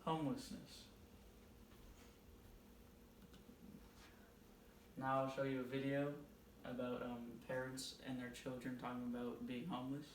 Homelessness. Now I'll show you a video about parents and their children talking about being homeless.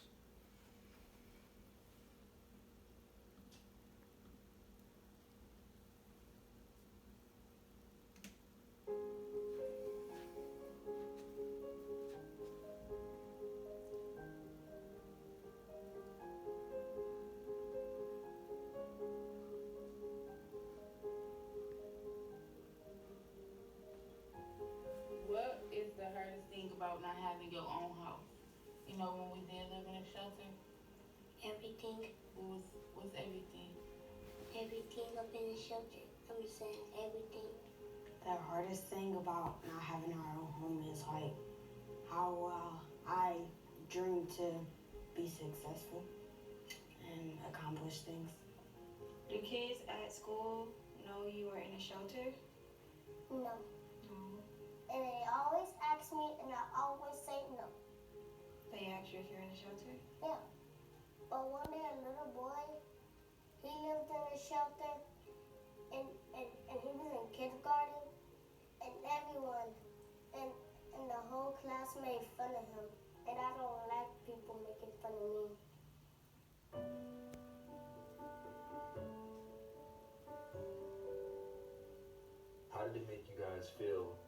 What is the hardest thing about not having your own house? You know, when we did live in a shelter, Everything, what's everything? everything up in the shelter. I'm saying everything. The hardest thing about not having our own home is like how I dream to be successful and accomplish things. Do kids at school know you are in a shelter? No. No. And they always ask me, and I always say no. They ask you if you're in a shelter? Yeah. But one day, a little boy, he lived in a shelter, and he was in kindergarten, and everyone, and the whole class made fun of him. And I don't like people making fun of me. How did it make you guys feel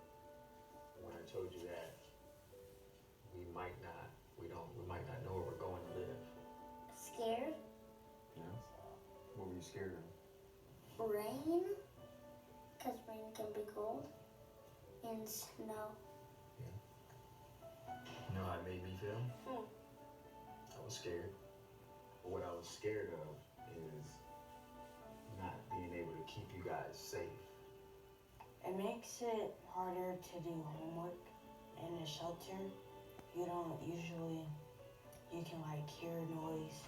when I told you that we might not know where we're going to live? Scared? Yeah. What were you scared of? Rain? Because rain can be cold. And snow. You know how it made me feel? I was scared. But what I was scared of is not being able to keep you guys safe. It makes it harder to do homework in a shelter. You don't usually, you can like hear noise,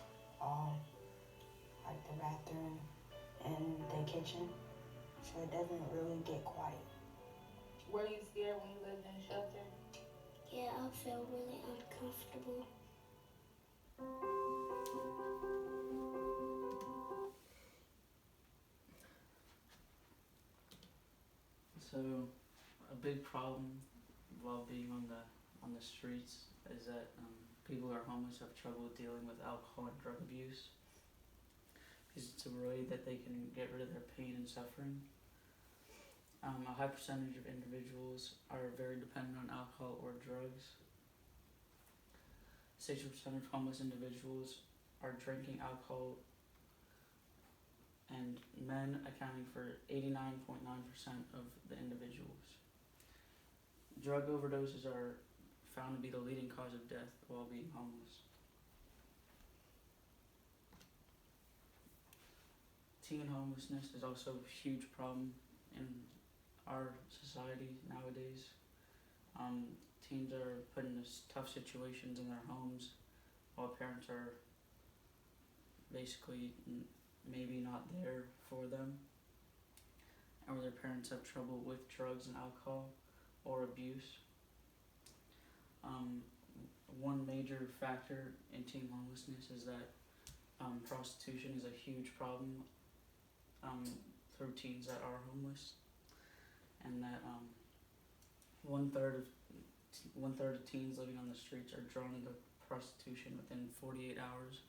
like the bathroom and the kitchen, so it doesn't really get quiet. Were you scared when you lived in a shelter? Yeah, I feel really uncomfortable. So, a big problem while being on the streets is that people who are homeless have trouble dealing with alcohol and drug abuse, because it's a way that they can get rid of their pain and suffering. A high percentage of individuals are very dependent on alcohol or drugs. 60% of homeless individuals are drinking alcohol, and men accounting for 89.9% of the individuals. Drug overdoses are found to be the leading cause of death while being homeless. Teen homelessness is also a huge problem in our society nowadays. Teens are put in tough situations in their homes while parents are basically maybe not there for them, or their parents have trouble with drugs and alcohol or abuse. One major factor in teen homelessness is that prostitution is a huge problem through teens that are homeless, and that one third of teens living on the streets are drawn into prostitution within 48 hours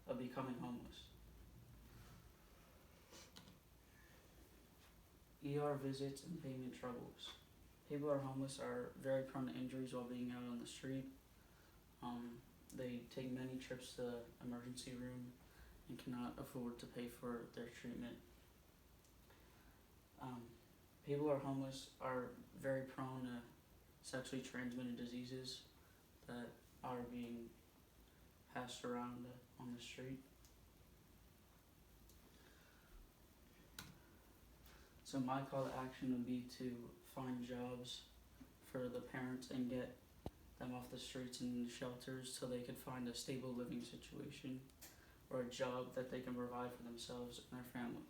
of becoming homeless. ER visits and payment troubles. People who are homeless are very prone to injuries while being out on the street. They take many trips to the emergency room and cannot afford to pay for their treatment. People who are homeless are very prone to sexually transmitted diseases that are being passed around on the street. So my call to action would be to find jobs for the parents and get them off the streets and shelters so they could find a stable living situation or a job that they can provide for themselves and their family.